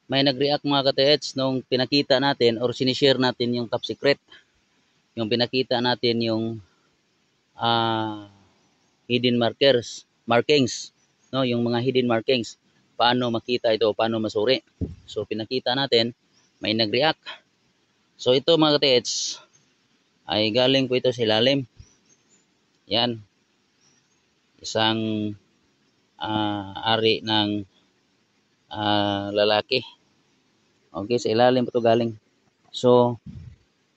may nag-react mga ka-TH nung pinakita natin or sinishare natin yung top secret. Yung pinakita natin yung hidden markings, no, yung mga hidden markings. Paano makita ito, paano masuri. So pinakita natin, may nag-react. So ito mga ka-TH ay galing po ito sa ilalim. Yan. Isang ari ng lalaki. Okay, sa ilalim po ito galing. So,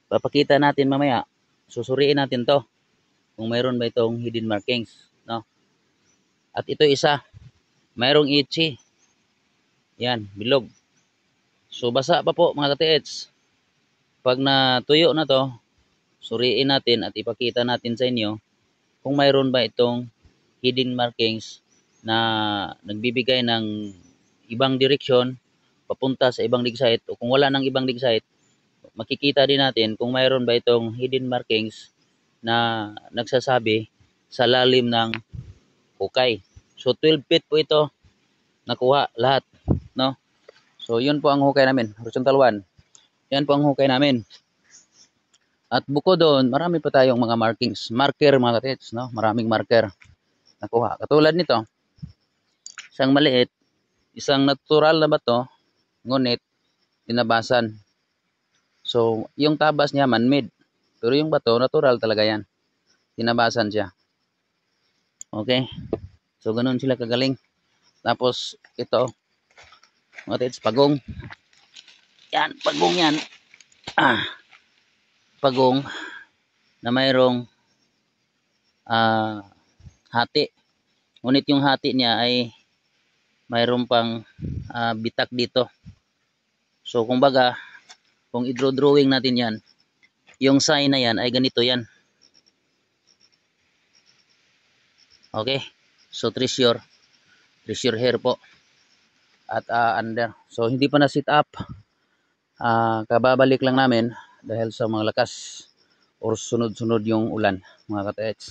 papakita natin mamaya. Susuriin natin to kung mayroon ba itong hidden markings, no? At ito isa, mayroong itchy. Yan, bilog. So, basa pa po mga ka-TH. Pag natuyo na to, suriin natin at ipakita natin sa inyo kung mayroon ba itong hidden markings na nagbibigay ng ibang direksyon papunta sa ibang dig site, o kung wala nang ibang dig site, makikita din natin kung mayroon ba itong hidden markings na nagsasabi sa lalim ng hukay. So 12 feet po ito nakuha lahat, no? So yun po ang hukay namin, horizontal 1. Yan po ang hukay namin. At bukod doon, marami pa tayong mga marker mga ka-TH, no? Maraming marker nakuha. Katulad nito, isang maliit, isang natural na bato, ngunit tinabasan. So, yung tabas niya man-made. Pero yung bato, natural talaga yan. Tinabasan siya. Okay? So, ganun sila kagaling. Tapos, ito, mga TH, pagong. Yan, pagong yan. Pagong na mayroong hati. Ngunit yung hati niya ay mayroon pang bitak dito. So kumbaga, kung i-drawing natin yan, yung sign na yan ay ganito yan. Okay? So treasure hair po. At under. So hindi pa na sit up. Kababalik lang namin dahil sa mga lakas or sunod-sunod yung ulan, mga ka-TH.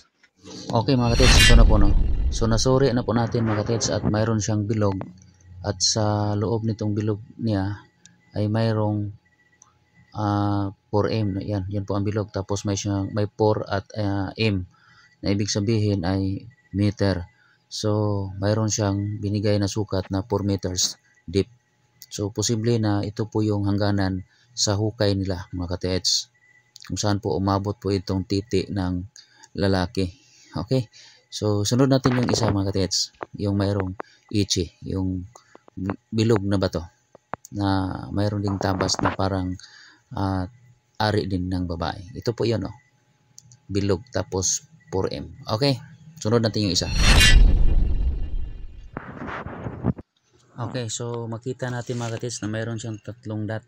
Okay mga ka-TH, ito na po, no? So nasuri na po natin mga ka-TH at mayroon siyang bilog. At sa loob nitong bilog niya ay mayroong 4M. Yan po ang bilog. Tapos may 4 at M na ibig sabihin ay meter. So mayroon siyang binigay na sukat na 4 meters deep. So posible na ito po yung hangganan sa hukay nila mga ka-TH, kung saan po umabot po itong titi ng lalaki. Okay, so sunod natin yung isa mga ka-TH, yung mayroong itchy, yung bilog na bato na mayroon ding tabas na parang ari din ng babae. Ito po yun, bilog tapos 4M. Okay, sunod natin yung isa. Okay, so makita natin mga ka-TH na mayroon siyang 3 dot,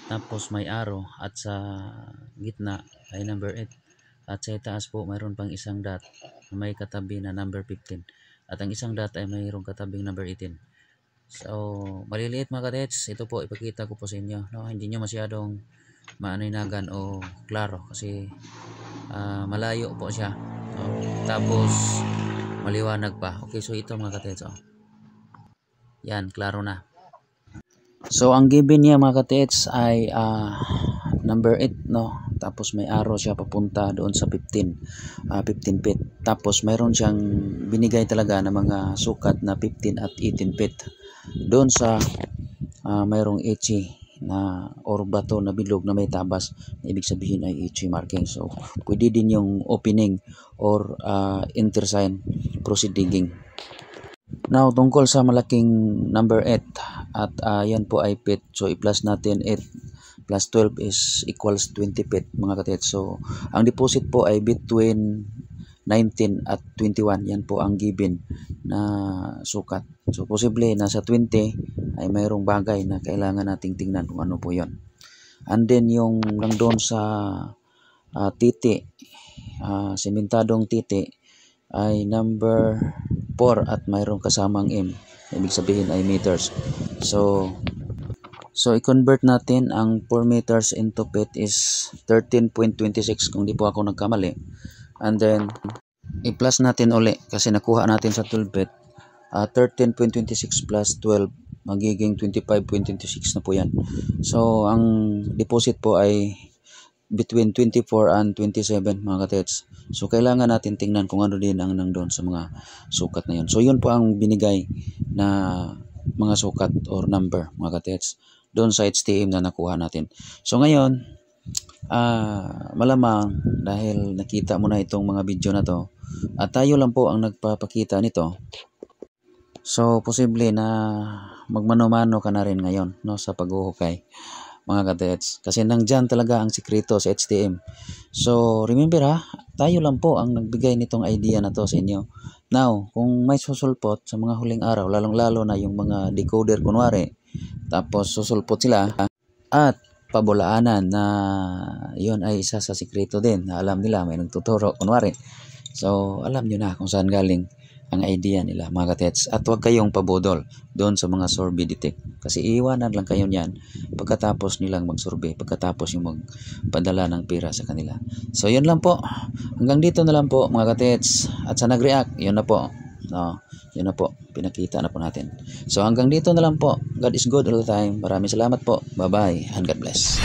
tapos may arrow, at sa gitna ay number 8, at sa itaas po mayroon pang isang dot na may katabi na number 15, at ang isang dot ay mayroong katabing number 18. So maliliit mga ka-TH, ito po ipakita ko po sa inyo, no? Hindi nyo masyadong maaninagan o klaro kasi malayo po siya, tapos maliwanag pa. Okay, so ito mga ka-TH, yan, klaro na. So ang given niya mga ka-TH ay number 8, no? Tapos may arrow siya papunta doon sa 15 feet. Tapos mayroon siyang binigay talaga na mga sukat na 15 at 18 feet. Doon sa mayroong itchy na or bato na bilog na may tabas, na ibig sabihin ay itchy marking. So pwede din yung opening or intersign, proceed digging. Now, tungkol sa malaking number 8 at yan po ay feet. So, i-plus natin 8 plus 12 is equals 20 feet mga ka-TH. So, ang deposit po ay between 19 at 21. Yan po ang given na sukat. So, posible na sa 20 ay mayroong bagay na kailangan nating tingnan kung ano po yon. And then, yung lang doon sa titi, sementadong titi, ay number 4 at mayroong kasamang M. Ibig sabihin ay meters. So i-convert natin ang 4 meters into feet is 13.26 kung di po ako nagkamali. And then i-plus natin uli kasi nakuha natin sa 12 feet. 13.26 plus 12, magiging 25.26 na po yan. So, ang deposit po ay between 24 and 27 mga katets. So, kailangan natin tingnan kung ano din ang nandun sa mga sukat na yun. So, yun po ang binigay na mga sukat or number mga katets doon sa HTM na nakuha natin. So, ngayon, malamang dahil nakita mo na itong mga video na to at tayo lang po ang nagpapakita nito. So, posible na magmano-mano ka na rin ngayon, no, sa paghuhukay mga katets. Kasi nandyan talaga ang sikreto sa HTM. So, remember tayo lang po ang nagbigay nitong idea na to sa inyo. Now, kung may susulpot sa mga huling araw, lalong-lalo na yung mga decoder kunwari, tapos susulpot sila at pabulaanan na yun ay isa sa sikreto din na alam nila may nagtuturo kunwari. So, alam nyo na kung saan galing ang idea nila mga katets. At huwag kayong pabudol doon sa mga survey detect. Kasi iiwanan lang kayo niyan pagkatapos nilang mag-survey, pagkatapos yung magpadala ng pera sa kanila. So, yun lang po. Hanggang dito na lang po mga katets. At sa nag-react, yun na po. No, yun na po. Pinakita na po natin. So, hanggang dito na lang po. God is good all the time. Maraming salamat po. Bye-bye and God bless.